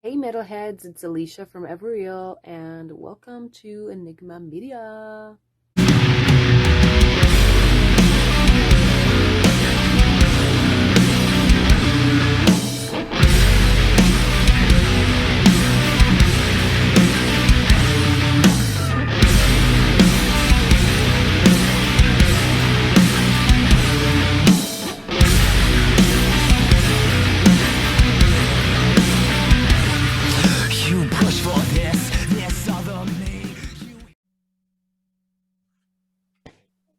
Hey metalheads, it's Alicia from Everreal, and welcome to Enigma Media. You push for this other me.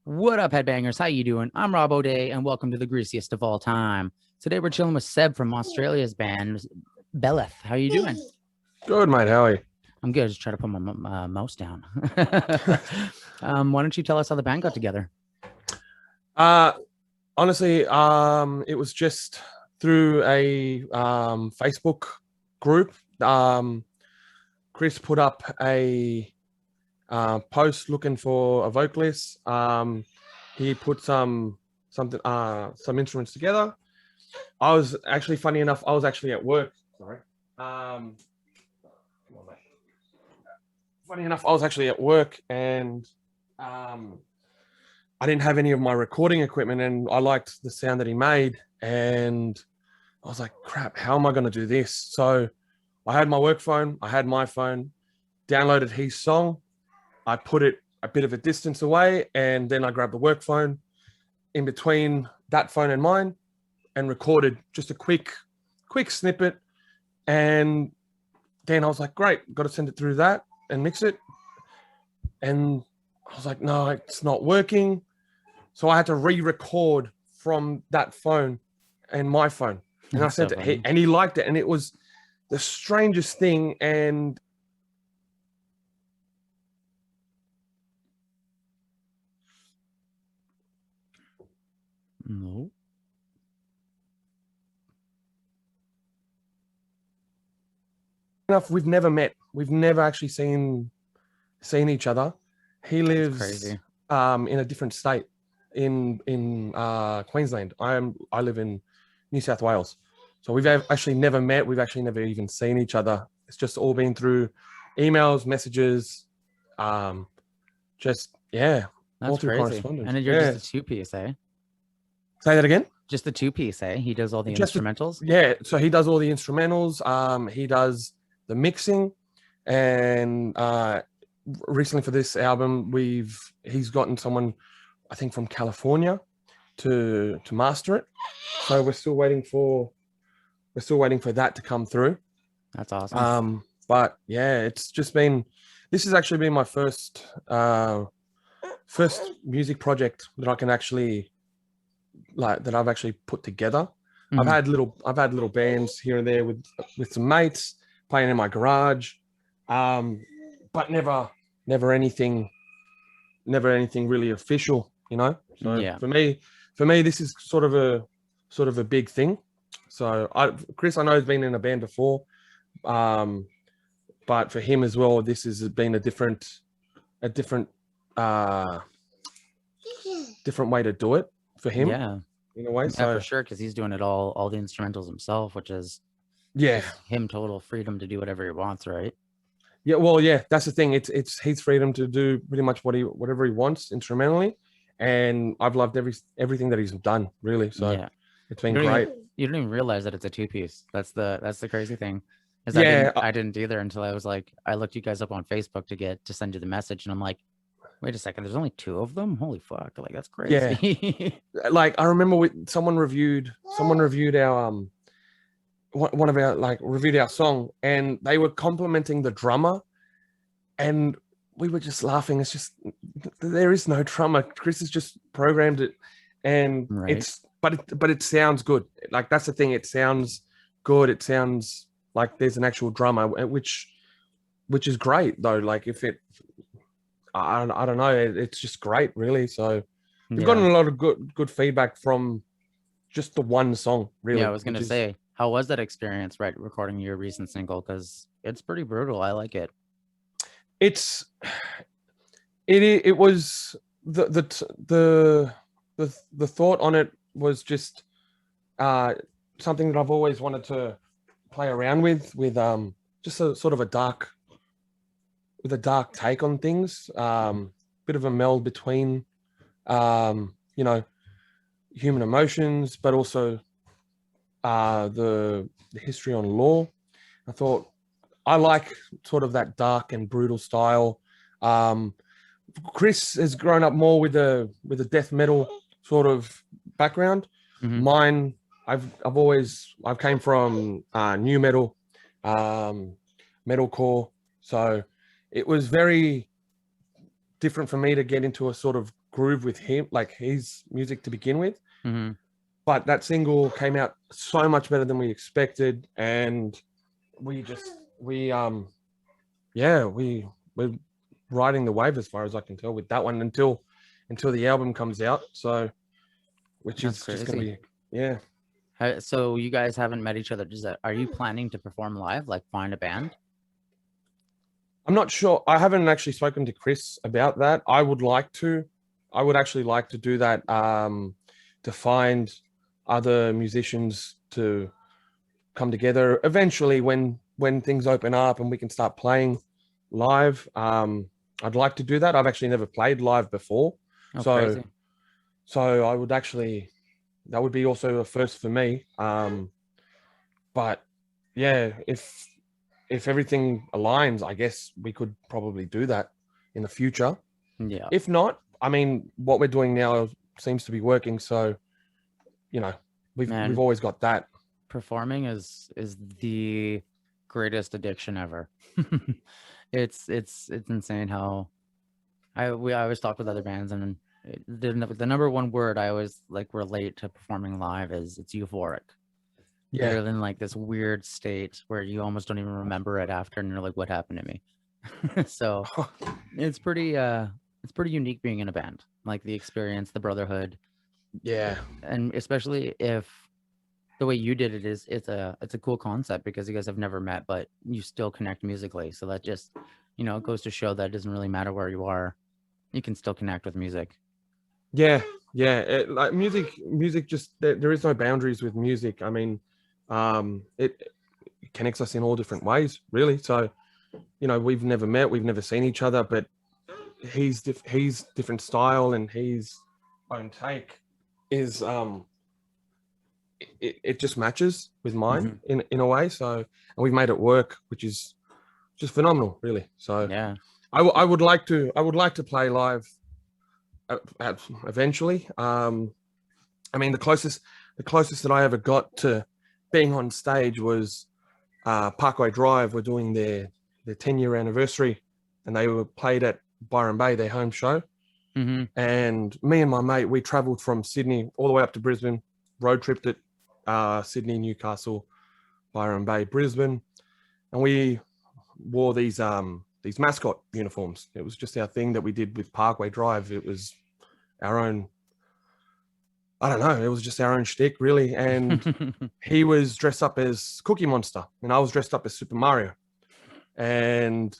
What up, headbangers? How you doing? I'm Robb, and welcome to the Greasiest of all time. Today we're chilling with Seb from Australia's band Beleth. How you doing? Good, mate. How are you? I'm good. Just try to put my mouse down. Why don't you tell us how the band got together? Honestly, it was just through a Facebook group. Chris put up a post looking for a vocalist. He put some instruments together. I was actually, funny enough, I was actually at work. Sorry. Come on, mate. Funny enough, I was actually at work and I didn't have any of my recording equipment, and I liked the sound that he made, and I was like, crap, how am I going to do this? So I had my work phone, I had my phone, downloaded his song, I put it a bit of a distance away, and then I grabbed the work phone in between that phone and mine and recorded just a quick snippet. And then I was like, great, got to send it through that and mix it. And I was like, no, it's not working. So I had to re-record from that phone and my phone. And I sent it, and he liked it. And it was the strangest thing. And No. enough, we've never met. We've never actually seen each other. He lives in a different state in Queensland. I live in New South Wales. So we've actually never met. We've actually never even seen each other. It's just all been through emails, messages, just, yeah. That's all through crazy. correspondence. And then you're just a two-piece, eh? Say that again? Just a two-piece, eh? He does all the Just instrumentals? Yeah, so he does all the instrumentals. He does the mixing, and recently for this album, he's gotten someone, I think, from California to master it. So we're still waiting for that to come through. That's awesome. But yeah, it's just been, this has actually been my first music project that I can actually, like, that I've actually put together. Mhm. I've had little bands here and there with some mates playing in my garage, but never anything really official, you know. So Yeah. for me, this is sort of a big thing. So Chris, I know, has been in a band before, but for him as well, this has been a different way to do it for him. Yeah. In a way. Yeah, So for sure, because he's doing it all the instrumentals himself, which is yeah, him total freedom to do whatever he wants, right? yeah. Well, yeah, that's the thing. It's his freedom to do pretty much whatever he wants instrumentally, and I've loved everything that he's done, really. So Yeah. it's been You don't great. You don't even realize that it's a two-piece. That's the crazy thing. Is Yeah, I didn't either until I was like, I looked you guys up on Facebook to send you the message, and I'm like, wait a second, there's only two of them? Holy fuck! Like, that's crazy. like I remember someone reviewed our one of our, like, reviewed our song, and they were complimenting the drummer, and we were just laughing. It's just, there is no drummer. Chris has just programmed it, and Right. but it sounds good. Like, that's the thing. It sounds good. It sounds like there's an actual drummer, which is great though. Like, if it, I don't know. It's just great, really. So we've gotten a lot of good feedback from just the one song, really. Yeah, I was gonna say, how was that experience, right, recording your recent single? Because it's pretty brutal. I like it. It was the thought on it was just something that I've always wanted to play around with just a sort of a dark, with a dark take on things. Bit of a meld between, you know, human emotions, but also the history on law. I thought I like sort of that dark and brutal style. Chris has grown up more with a death metal sort of background. Mhm. Mine, I've came from new metal, metalcore, so it was very different for me to get into a sort of groove with him, like his music to begin with. Mhm. But that single came out so much better than we expected, and we just yeah, we're riding the wave as far as I can tell with that one until the album comes out. So, which That's is just gonna crazy. be, yeah. So you guys haven't met each other. Are you planning to perform live? Like find a band? I'm not sure. I haven't actually spoken to Chris about that. I would like to. I would actually like to do that. To find other musicians to come together eventually when things open up and we can start playing live. I'd like to do that. I've actually never played live before, Oh, so crazy. I would actually, that would be also a first for me. But yeah, if everything aligns, I guess we could probably do that in the future. Yeah. If not, I mean, what we're doing now seems to be working, so you know, we've Man, always got that. performing is the greatest addiction ever. It's insane how I always talk with other bands, and the number one word I always like relate to performing live is it's euphoric. Yeah. You're in like this weird state where you almost don't even remember it after, and you're like, what happened to me? So it's pretty unique being in a band, like the experience, the brotherhood, Yeah. and especially if the way you did it is it's a cool concept because you guys have never met, but you still connect musically. So that just, it goes to show that it doesn't really matter where you are, you can still connect with music. Yeah, yeah. Like music. Just there is no boundaries with music. I mean, it connects us in all different ways, really. So, we've never met, we've never seen each other, but he's different style and his own take is it just matches with mine Hmm. in a way. So, and we've made it work, which is just phenomenal, really. So, Yeah. I would like to play live eventually. I mean, the closest that I ever got to being on stage was Parkway Drive. We're doing their 10-year anniversary, and they were played at Byron Bay, their home show. Hmm. And me and my mate, we travelled from Sydney all the way up to Brisbane, road tripped it, Sydney, Newcastle, Byron Bay, Brisbane, and we wore these mascot uniforms. It was just our thing that we did with Parkway Drive. It was our own, I don't know, it was just our own shtick, really. And he was dressed up as Cookie Monster, and I was dressed up as Super Mario. And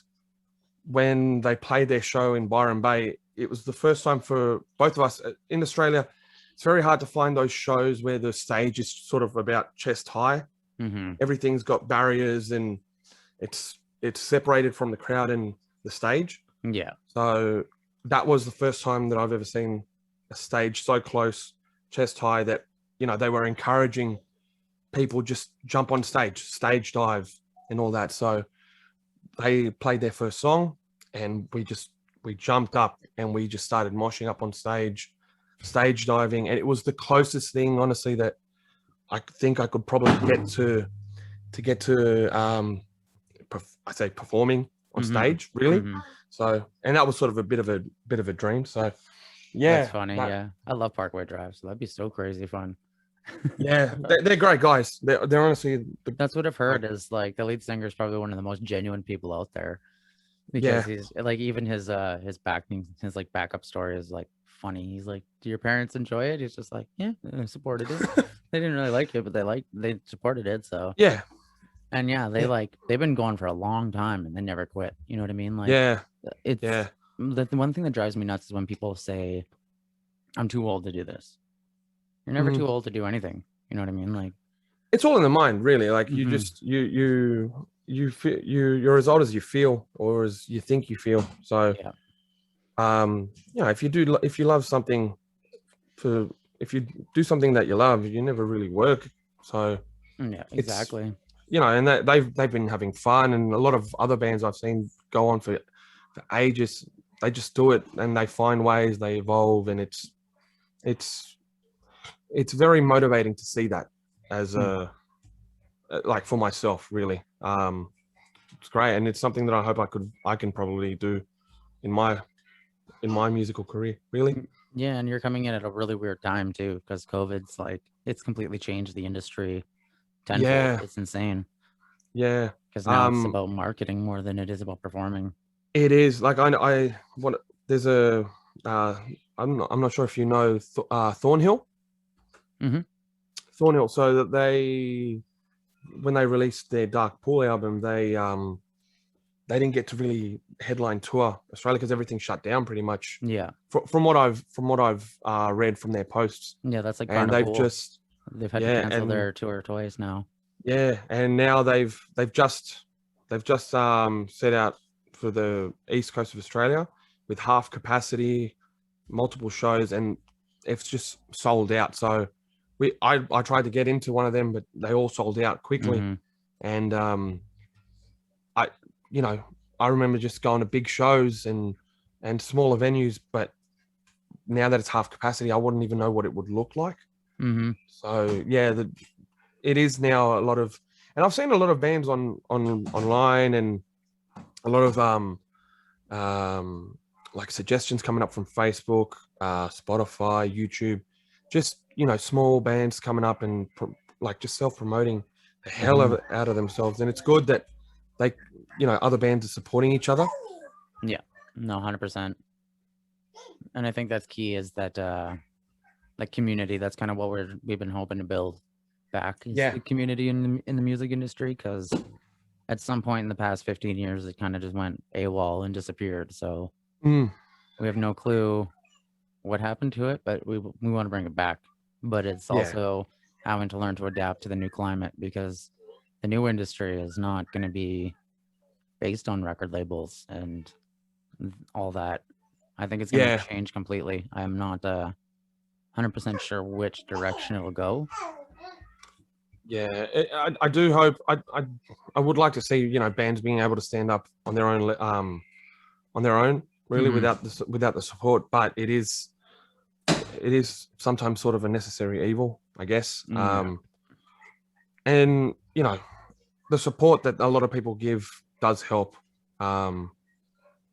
when they played their show in Byron Bay, it was the first time for both of us in Australia. It's very hard to find those shows where the stage is sort of about chest high. Hmm. Everything's got barriers and it's separated from the crowd and the stage. Yeah. So that was the first time that I've ever seen a stage so close, chest high, that they were encouraging people just jump on stage dive and all that. So they played their first song and we jumped up and we just started moshing up on stage diving, and it was the closest thing, honestly, that I think I could probably get to I say performing on Hmm. stage, really. Hmm. So, and that was sort of a bit of a dream. So That's yeah, funny. Yeah, I love Parkway Drive, so that'd be so crazy fun. yeah, they're great guys. They're honestly That's what I've like, heard is like the lead singer is probably one of the most genuine people out there because yeah, he's like even his like backup story is like funny. He's like, "Do your parents enjoy it?" He's just like, "Yeah, I supported it. They didn't really like it, but they supported it." So, yeah, and yeah, yeah, they've been going for a long time and they never quit. You know what I mean? Like yeah, it's yeah. the one thing that drives me nuts is when people say, "I'm too old to do this." You're never Mhm. too old to do anything. You know what I mean? Like, It's all in the mind, really. Like you hmm just you're as old as you feel, or as you think you feel. So Yeah. if you love something, if you do something that you love, you never really work. So Yeah, it's, exactly. and they've been having fun, and a lot of other bands I've seen go on for ages. They just do it, and they find ways, they evolve, and it's very motivating to see that as a like for myself, really. It's great, and it's something that I hope I can probably do in my musical career, really. Yeah, and you're coming in at a really weird time too, because COVID's like it's completely changed the industry tenfold. Yeah, It's insane yeah. because now it's about marketing more than it is about performing. It is like I what there's a I'm not sure if you know Thornhill. Mhm. Thornhill. So that when they released their Dark Pool album, they didn't get to really headline tour Australia because everything shut down pretty much. Yeah, From what I've read from their posts, yeah, that's like and Carnival. They've had to cancel and their tour twice now. yeah, and now they've just set out for the east coast of Australia with half capacity, multiple shows, and it's just sold out. So I tried to get into one of them, but they all sold out quickly. Mhm. And I you know I remember just going to big shows and smaller venues, but now that it's half capacity, I wouldn't even know what it would look like. Mhm. So yeah, it is now a lot of, and I've seen a lot of bands online, and a lot of like suggestions coming up from Facebook, Spotify, YouTube, just small bands coming up and like just self-promoting the hell of out of themselves, and it's good that they other bands are supporting each other. Yeah, no, 100%. And I think that's key is that like community. That's kind of what we've been hoping to build back is Yeah. the community in the music industry, because at some point in the past 15 years it kind of just went AWOL and disappeared. So we have no clue what happened to it, but we want to bring it back. But it's Yeah. also having to learn to adapt to the new climate, because the new industry is not going to be based on record labels and all that. I think it's going to Yeah. change completely. I'm not 100% sure which direction it'll go. Yeah, I do hope. I would like to see bands being able to stand up on their own really, without the support. But it is sometimes sort of a necessary evil, I guess. And the support that a lot of people give does help, and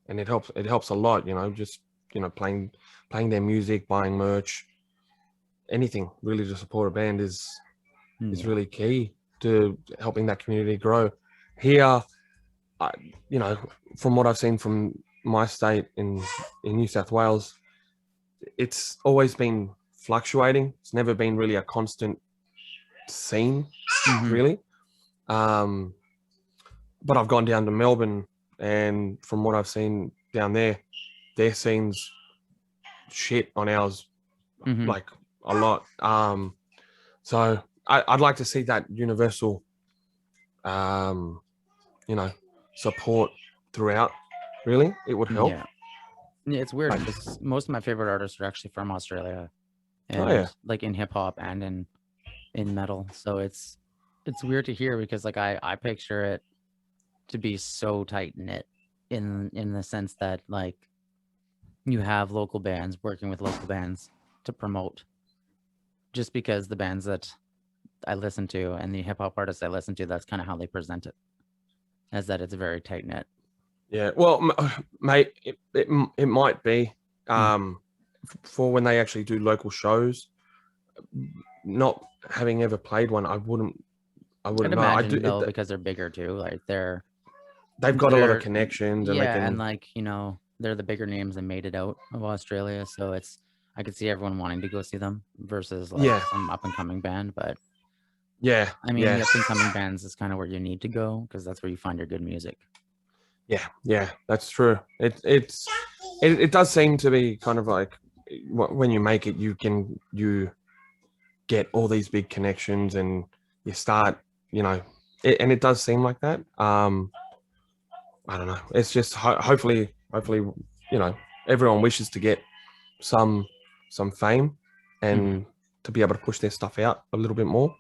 it helps a lot. Just playing their music, buying merch, anything really to support a band is really key to helping that community grow. Here, from what I've seen from my state in New South Wales, it's always been fluctuating. It's never been really a constant scene, really. But I've gone down to Melbourne, and from what I've seen down there, their scene's shit on ours, like a lot. So I'd like to see that universal, support throughout. Really, it would help. Yeah, it's weird because most of my favorite artists are actually from Australia, and yeah. like in hip hop and in metal. So it's weird to hear, because like I picture it to be so tight knit in the sense that like you have local bands working with local bands to promote, just because the bands that I listen to and the hip hop artists I listen to, that's kind of how they present it, as that it's very tight knit. Yeah, well, mate, it might be for when they actually do local shows. Not having ever played one, I wouldn't I'd know. I imagine do. though, because they're bigger too. Like They've got a lot of connections, and they yeah, can. and like they're the bigger names that made it out of Australia, so I could see everyone wanting to go see them versus like some up and coming band. But yeah, I mean, the up and coming bands is kind of where you need to go, because that's where you find your good music. Yeah, that's true. It does seem to be kind of like when you make it, you get all these big connections, and you start and it does seem like that. I don't know. It's just hopefully, you know, everyone wishes to get some fame and to be able to push their stuff out a little bit more.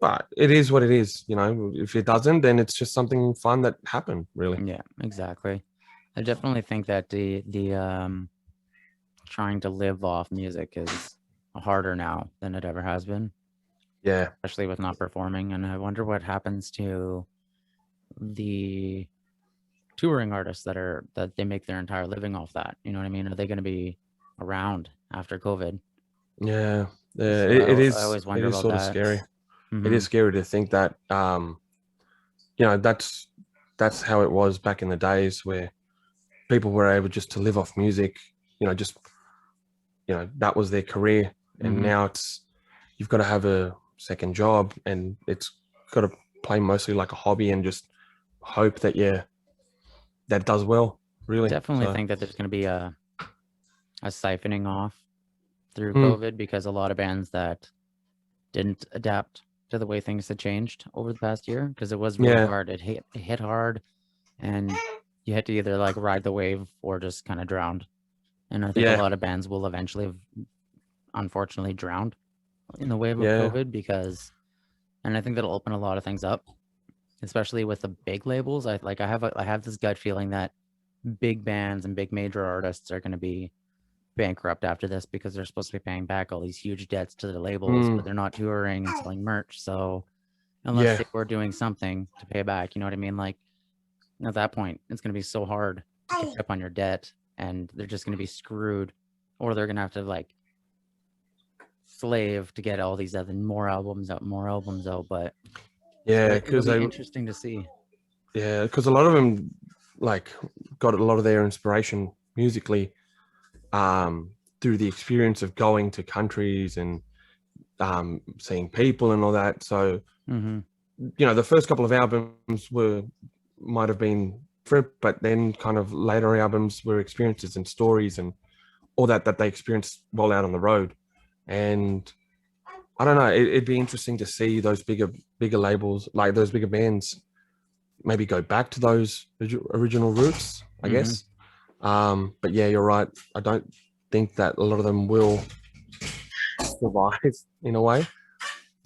But it is what it is, you know. If it doesn't, then it's just something fun that happened, really. Yeah, exactly. I definitely think that the trying to live off music is harder now than it ever has been, Yeah. especially with not performing. And I wonder what happens to the touring artists that they make their entire living off that. You know what I mean? Are they going to be around after COVID? Yeah. Yeah. So I It always wonder is about sort of that. scary. It Hmm. is scary to think that, you know, that's how it was back in the days where people were able just to live off music, you know, just, you know, that was their career. And Hmm. now you've got to have a second job, and it's got to play mostly like a hobby and just hope that, yeah, that does well, really. Definitely So, think that there's going to be a siphoning off through mm, COVID because a lot of bands that didn't adapt to the way things had changed over the past year, because it was really yeah, hard. It hit hard, and you had to either like ride the wave or just kind of drowned. And I think a yeah, lot of bands will eventually have unfortunately drowned in the wave of yeah, COVID and I think that'll open a lot of things up, especially with the big labels. I have this gut feeling that big bands and big major artists are going to be bankrupt after this because they're supposed to be paying back all these huge debts to the labels, mm, but they're not touring and selling merch. So unless yeah, they were doing something to pay back, you know what I mean? Like at that point, it's going to be so hard to catch up on your debt, and they're just going to be screwed, or they're going to have to like slave to get all these other more albums out, more albums out. But yeah, it'll because be they, interesting to see. yeah, because a lot of them like got a lot of their inspiration musically, um, through the experience of going to countries and seeing people and all that. So, Hmm. you know, the first couple of albums might have been different, but then kind of later albums were experiences and stories and all that they experienced while out on the road. And I don't know, it'd be interesting to see those bigger labels, like those bigger bands, maybe go back to those original roots, I Hmm. guess. But yeah, you're right. I don't think that a lot of them will survive in a way.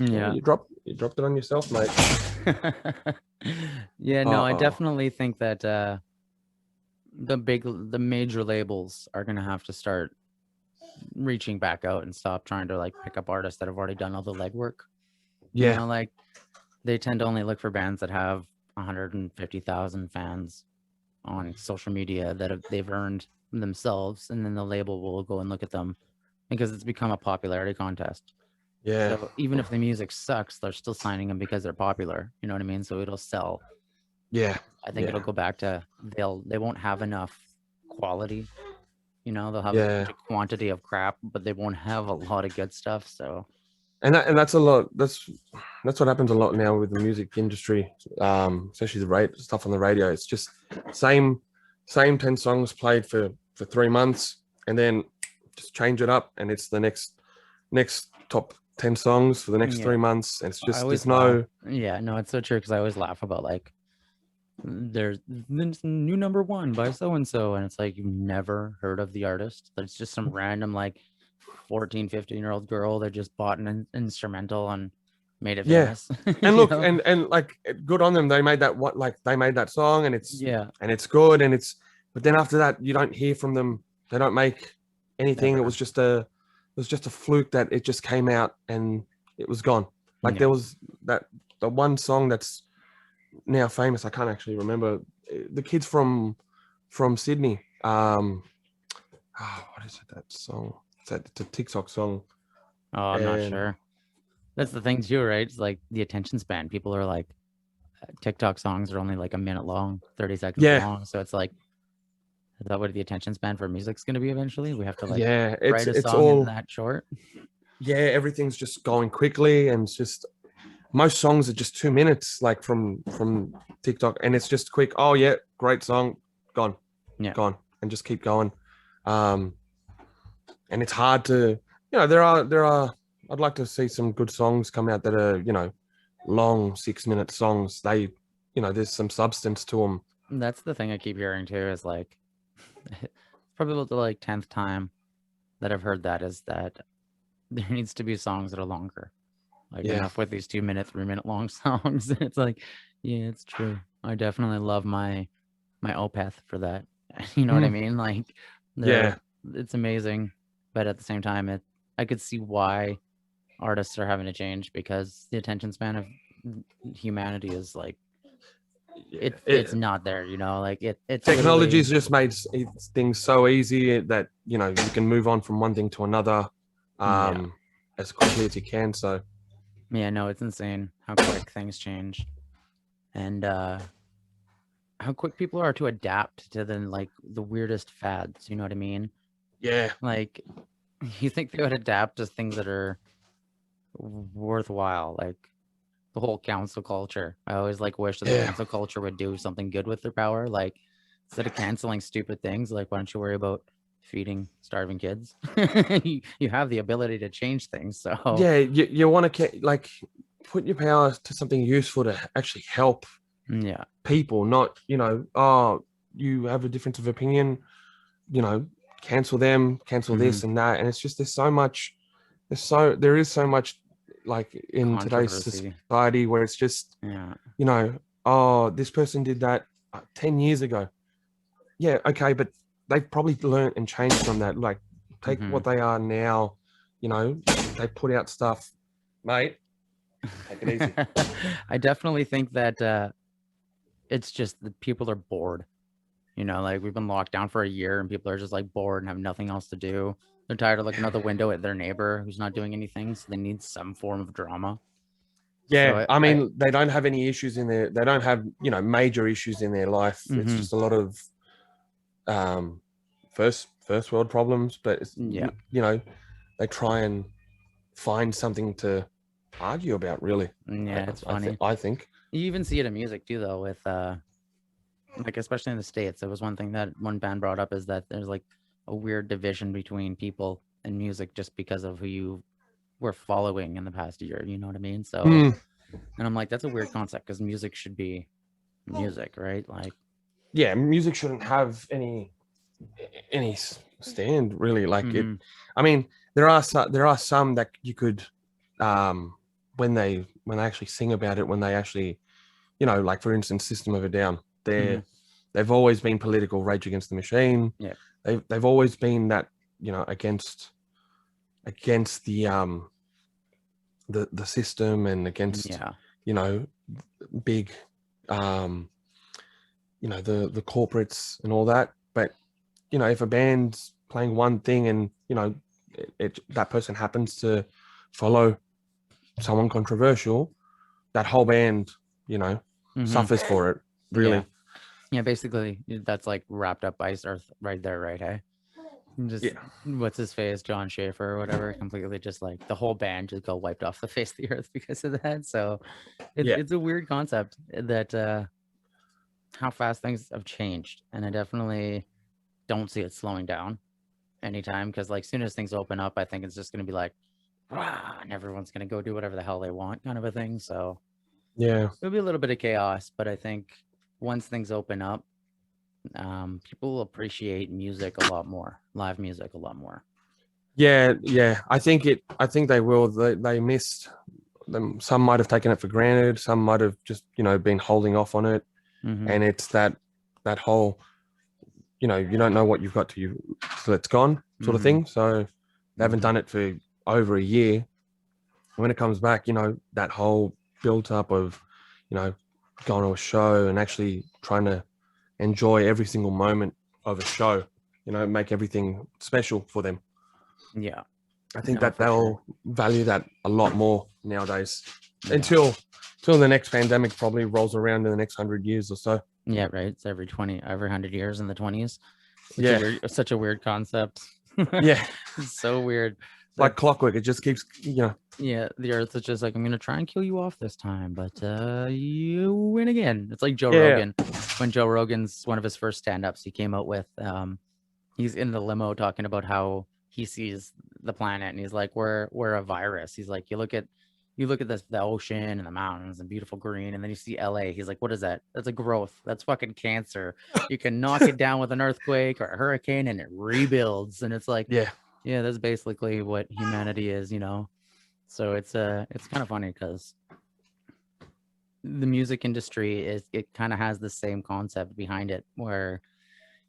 Oh, Yeah. you dropped it on yourself, mate. Yeah, no, I Oh, definitely think that the major labels are gonna have to start reaching back out and stop trying to like pick up artists that have already done all the legwork. You yeah, know, like they tend to only look for bands that have 150,000 fans on social media that they've earned themselves, and then the label will go and look at them because it's become a popularity contest. yeah, So even if the music sucks, they're still signing them because they're popular. You know what I mean? So it'll sell. yeah, I think it'll yeah, go back to they won't have enough quality. You know, they'll have yeah. such a quantity of crap, but they won't have a lot of good stuff. So And that's a lot. That's what happens a lot now with the music industry, especially the rate stuff on the radio. It's just same 10 songs played for 3 months, and then just change it up, and it's the next top 10 songs for the next yeah, 3 months. And it's I just always there's laugh. no, Yeah, no, it's so true because I always laugh about like there's this new number one by so and so, and it's like you've never heard of the artist. It's just some random like 14, 15-year-old girl that just bought an instrumental and made it yeah. famous. And You look, know? and like good on them. They made that what like they made that song, Yeah, and it's good, and it's but then after that you don't hear from them. They don't make anything. never. It was just a fluke that it just came out and it was gone. Like Yeah. there was that the one song that's now famous. I can't actually remember the kids from Sydney. What is it? That song? It's a TikTok song, Oh, I'm not and sure. That's the thing too, right? It's like the attention span. People are like, TikTok songs are only like a minute long, 30 seconds yeah, long. So it's like, is that what the attention span for music's going to be eventually? We have to like yeah. write a It's song in all that short. yeah. Everything's just going quickly, and it's just most songs are just 2 minutes, like from TikTok, and it's just quick. Oh yeah, great song, gone, Yeah. gone, and just keep going. Um, and it's hard to, you know, there are. I'd like to see some good songs come out that are, you know, long 6-minute songs, they, there's some substance to them. That's the thing I keep hearing too, is like probably the like 10th time that I've heard that, is that there needs to be songs that are longer. Like, Yeah. enough with these 2-minute, 3-minute long songs. It's like, yeah, it's true. I definitely love my Opeth for that. You know what I mean? Like, Yeah. it's amazing, but at the same time, I could see why artists are having to change, because the attention span of humanity is like, it's not there. Like it's technology's literally, just made things so easy that you can move on from one thing to another Yeah. as quickly as you can. So yeah, no, it's insane how quick things change, and how quick people are to adapt to the weirdest fads. You know what I mean? yeah, Like, you think they would adapt to things that are worthwhile, like the whole council culture. I always wish that the Yeah. council culture would do something good with their power. Like, instead of canceling stupid things, like, why don't you worry about feeding starving kids? You have the ability to change things. So yeah, you want to put your power to something useful to actually help yeah, people, not oh, you have a difference of opinion, cancel them, cancel this and that. And it's just there is so much like in today's controversy. society where it's just Yeah. oh, this person did that 10 years ago. Yeah, okay, but they've probably learned and changed from that. Like, take what they are now, they put out stuff, mate. Take it easy. I definitely think that it's just that people are bored. Like, we've been locked down for a year and people are just bored and have nothing else to do. They're tired of looking out the window at their neighbor who's not doing anything, so they need some form of drama. Yeah, So I mean, they don't have any issues they don't have, major issues in their life. It's just a lot of first world problems, but it's, Yeah. they try and find something to argue about, really. Yeah, it's funny. I think. You even see it in music too, though, with especially in the States. There was one thing that one band brought up, is that there's a weird division between people and music just because of who you were following in the past year. You know what I mean? So, and I'm like, that's a weird concept, because music should be music, right? Like, yeah, music shouldn't have any stand, really. It. I mean, there are some that you could, when they actually sing about it, when they actually, like, for instance, System of a Down, they've always been political. Rage Against the Machine. Yeah. They've always been that, against the system, and against big the corporates and all that. But if a band's playing one thing and that person happens to follow someone controversial, that whole band suffers for it, really. Yeah, basically that's wrapped up Ice Earth right there, right? Hey, just what's his face, John Schaefer or whatever, completely just the whole band just got wiped off the face of the earth because of that. So it's a weird concept, that how fast things have changed, and I definitely don't see it slowing down anytime, because soon as things open up, I think it's just going to be and everyone's going to go do whatever the hell they want, kind of a thing. So yeah, it'll be a little bit of chaos, but I think once things open up, people will appreciate music a lot more, live music a lot more. Yeah, I think they will. They missed them. Some might have taken it for granted. Some might have just been holding off on it. And it's that whole you don't know what you've got till it's gone sort of thing. So they haven't done it for over a year. When it comes back, that whole built up of going to a show and actually trying to enjoy every single moment of a show, make everything special for them. Yeah, I think that they'll value that a lot more nowadays, until the next pandemic probably rolls around in the next 100 years or so. Yeah, right. It's every 100 years in the 20s. Such a weird concept. Yeah, it's so weird. Like clockwork. It just keeps, Yeah, the Earth is just I'm gonna try and kill you off this time, but you win again. It's like Joe Rogan. When Joe Rogan's one of his first stand-ups, he came out with he's in the limo talking about how he sees the planet, and he's like, we're a virus. He's like, you look at you look at the ocean and the mountains and beautiful green, and then you see LA. He's like, what is that? That's a growth. That's fucking cancer. You can knock it down with an earthquake or a hurricane and it rebuilds. And it's like, Yeah. yeah, that's basically what humanity is, you know. So it's kind of funny because the music industry it kind of has the same concept behind it, where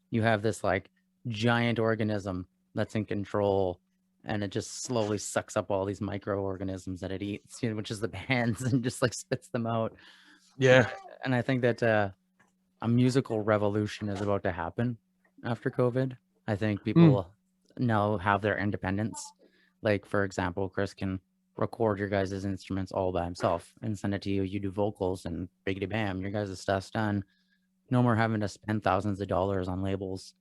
you have this like giant organism that's in control, and it just slowly sucks up all these microorganisms that it eats, you know, which is the bands, and just like spits them out. Yeah. And I think that a musical revolution is about to happen after COVID. I think people now have their independence. Like, for example, Chris can record your guys' instruments all by himself and send it to you. You do vocals, and biggity bam, your guys' stuff's done. No more having to spend thousands of dollars on labels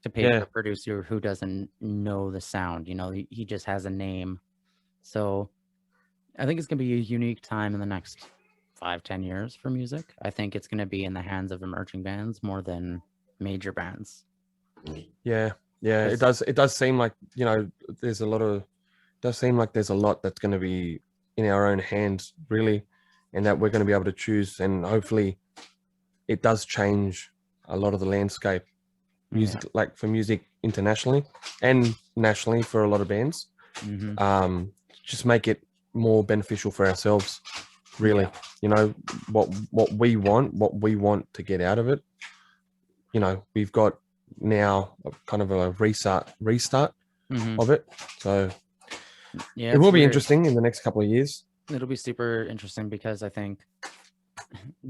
to pay for Yeah. a producer who doesn't know the sound. You know, he just has a name. So I think it's going to be a unique time in the next 5-10 years for music. I think it's going to be in the hands of emerging bands more than major bands. Yeah. Yeah. It does seem like, you know, there's a lot of, does seem like there's a lot that's going to be in our own hands, really, and that we're going to be able to choose. And hopefully it does change a lot of the landscape, music, like for music internationally and nationally for a lot of bands. Just make it more beneficial for ourselves, really. You know, what we want to get out of it. You know, we've got now kind of a restart of it. So yeah, it will be weird. interesting in the next couple of years. It'll be super interesting because I think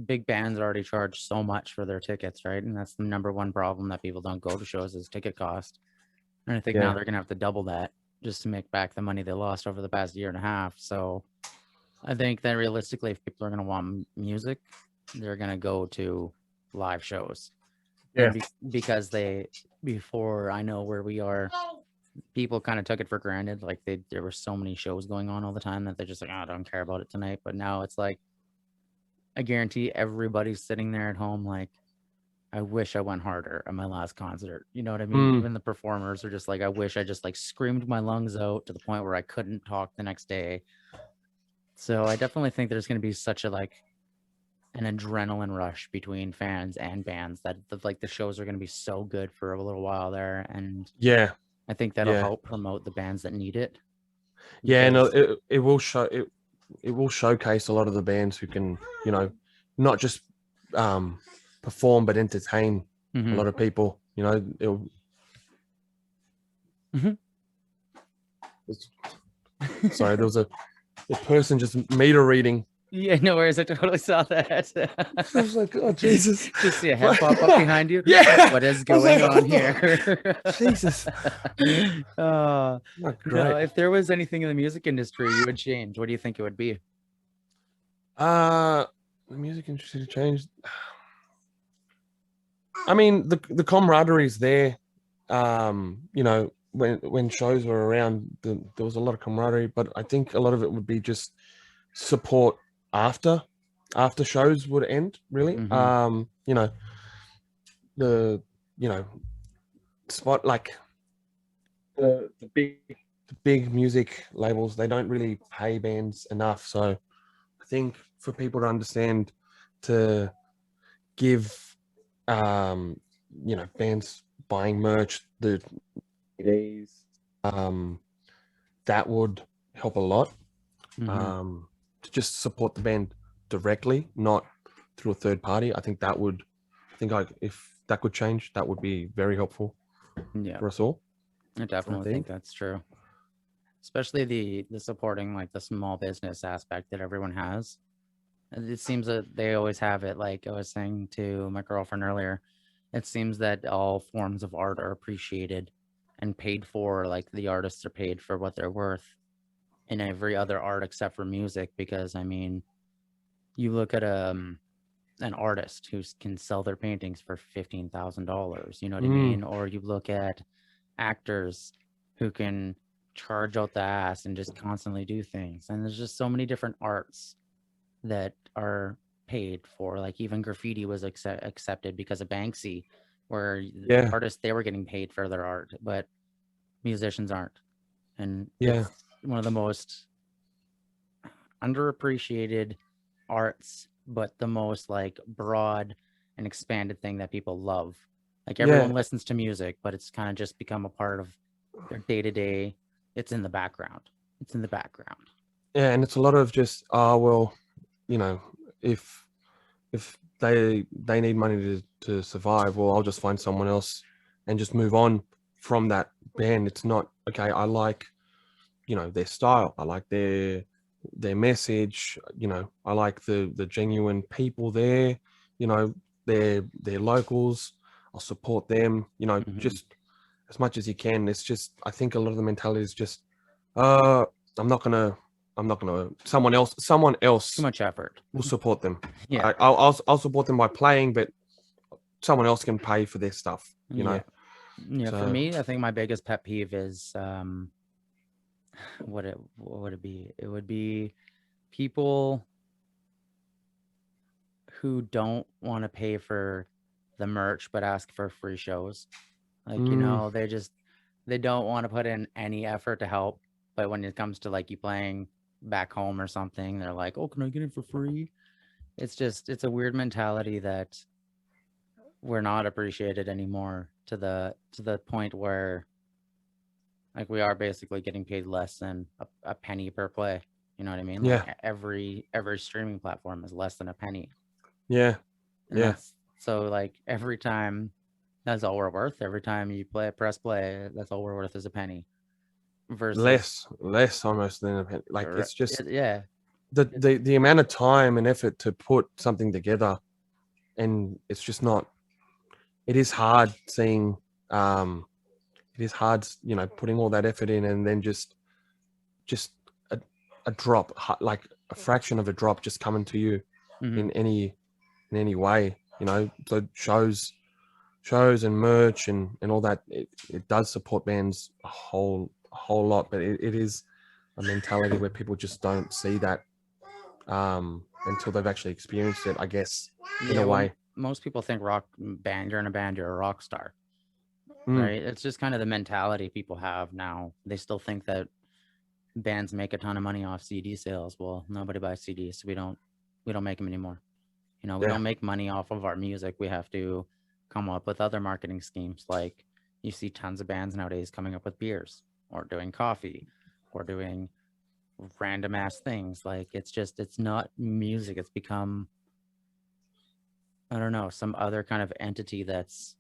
big bands already charge so much for their tickets, right? And that's the number one problem that people don't go to shows is ticket cost. And I think now they're gonna have to double that just to make back the money they lost over the past year and a half. So I think that realistically, if people are gonna want music, they're gonna go to live shows. Yeah. Because before I know where we are, people kind of took it for granted. Like there were so many shows going on all the time that they're just like, oh, I don't care about it tonight. But now it's like, I guarantee everybody's sitting there at home like, I wish I went harder at my last concert. You know what I mean? Even the performers are just like, I wish I just like screamed my lungs out to the point where I couldn't talk the next day. So I definitely think there's going to be such a like an adrenaline rush between fans and bands that the shows are going to be so good for a little while there. And Yeah. I think that'll help promote the bands that need it. Yeah, no, it will show it will showcase a lot of the bands who can, you know, not just perform but entertain a lot of people. You know, sorry, there was a person just meter reading. Yeah, no worries. I totally saw that. I was like, oh Jesus! Just see a head pop up behind you. Yeah, What is going on here? Jesus. Oh, great. no, if there was anything in the music industry you would change, what do you think it would be? The music industry changed. I mean, the camaraderie is there. You know, when shows were around, there was a lot of camaraderie, but I think a lot of it would be just support after shows would end, really. You know, the spot, like the big music labels, they don't really pay bands enough. So I think for people to understand, to give you know, bands buying merch, the CDs, that would help a lot. To just support the band directly, not through a third party. I think that would, if that could change, that would be very helpful for us all. I definitely think that's true. Especially the supporting like the small business aspect that everyone has. It seems that they always have it. Like I was saying to my girlfriend earlier, it seems that all forms of art are appreciated and paid for. Like the artists are paid for what they're worth in every other art except for music. Because I mean, you look at an artist who can sell their paintings for $15,000. You know what I mean? Or you look at actors who can charge out the ass and just constantly do things. And there's just so many different arts that are paid for. Like even graffiti was accepted because of Banksy, where the artists, they were getting paid for their art, but musicians aren't. And it's one of the most underappreciated arts, but the most like broad and expanded thing that people love. Like everyone Yeah, listens to music, but it's kind of just become a part of their day to day. It's in the background. It's in the background. yeah, and it's a lot of just, oh well, you know, if they need money to survive, well, I'll just find someone else and just move on from that band. It's not okay. I like, their style. I like their message. I like the genuine people there. You know, they're locals. I'll support them. Mhm. Just as much as you can. It's just, I think a lot of the mentality is just, uh, I'm not gonna, someone Too else much effort. will support them. Yeah. I'll support them by playing, but someone else can pay for their stuff. Yeah. Yeah. For So me, I think my biggest pet peeve is what would it be? It would be people who don't want to pay for the merch but ask for free shows. Like, mm, they don't want to put in any effort to help, but when it comes to like you playing back home or something, they're like, "Oh, can I get it for free?" It's a weird mentality that we're not appreciated anymore to the point where like we are basically getting paid less than a penny per play. You know what I mean? Like yeah, every streaming platform is less than a penny. yeah, And yeah. that's so like every time that's all we're worth. Every time you press play, that's all we're worth is a penny. Versus, Less almost than a penny. Like, it's just yeah, the, it, the the amount of time and effort to put something together, and it's just not. It is hard seeing. Um, it is hard, putting all that effort in, and then just a, a drop, like a fraction of a drop, just coming to you mhm. in any way. So shows and merch and all that, it does support bands a whole lot, but it is a mentality where people just don't see that until they've actually experienced it, I guess, in a Yeah. Well, way. most people think you're in a band, you're a rock star, Mm, right? It's just kind of the mentality people have now. They still think that bands make a ton of money off CD sales. Well, nobody buys CDs, so we don't make them anymore. We yeah. don't make money off of our music. We have to come up with other marketing schemes. Like you see tons of bands nowadays coming up with beers or doing coffee or doing random ass things. Like it's not music. It's become, I don't know, some other kind of entity that's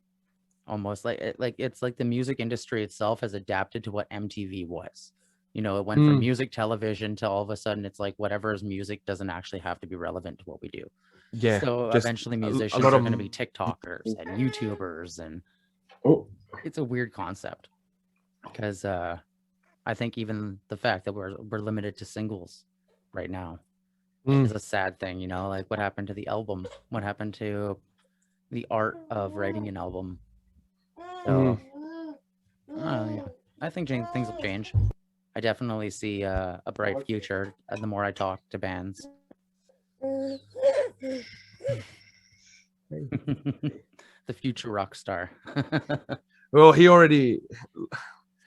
almost it's like the music industry itself has adapted to what MTV was. It went from Mm, music television to all of a sudden it's like whatever is music doesn't actually have to be relevant to what we do. yeah, So just eventually a musicians lot are of going to be TikTokers and YouTubers, and oh, it's a weird concept because I think even the fact that we're limited to singles right now mm, is a sad thing. Like what happened to the album? What happened to the art of writing an album? mm. So yeah, I think things will change. I definitely see a bright future the more I talk to bands. The future rock star. Well, he already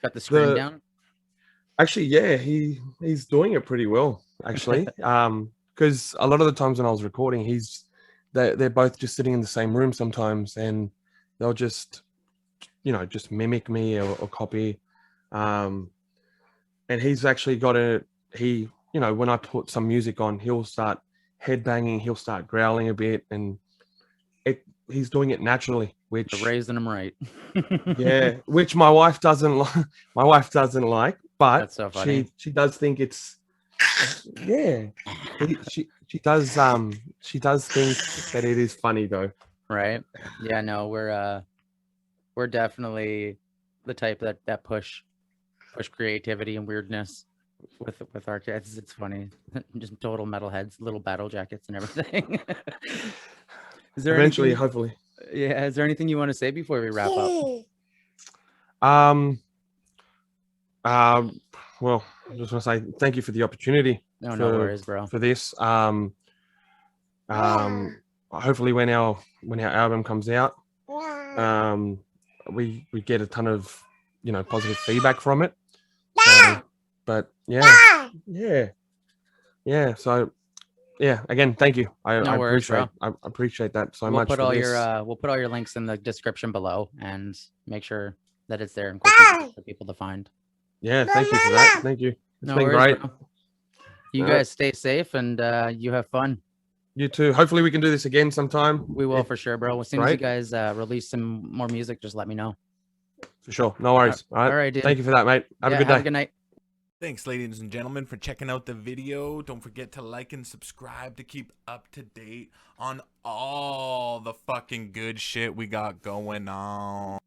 Got the scream the down. actually, yeah, he's doing it pretty well, actually. Because a lot of the times when I was recording, they're both just sitting in the same room sometimes, and they'll just mimic me or copy. Um, and he's actually got when I put some music on, he'll start headbanging, he'll start growling a bit, and he's doing it naturally, You're which, raising them right. yeah, which my wife doesn't like. My wife doesn't like, but That's so funny. she does think it's, yeah. She does think that it is funny though. Right? Yeah, no, we're definitely the type that push creativity and weirdness with our kids. It's funny. Just total metalheads, little battle jackets and everything. Is there Eventually, anything hopefully. Yeah, is there anything you want to say before we wrap up? Um. Um. Well, I just want to say thank you for the opportunity No, no for worries, bro. for this. Hopefully, when our album comes out, um, we get a ton of positive feedback from it. So, but yeah, yeah. So yeah, again, thank you. No I worries, appreciate bro. I appreciate that so We'll much put for all this. your we'll put all your links in the description below and make sure that it's there and quick and easy for people to find. Yeah, thank you for that. Thank you. It's No been worries, great. bro. You All right. guys stay safe and you have fun. You too. Hopefully we can do this again sometime. We will for sure, bro. As soon as you guys release some more music, just let me know. For sure. No worries. All right. All right, dude. Thank you for that, mate. Have a good day. Have a good night. Thanks, ladies and gentlemen, for checking out the video. Don't forget to like and subscribe to keep up to date on all the fucking good shit we got going on.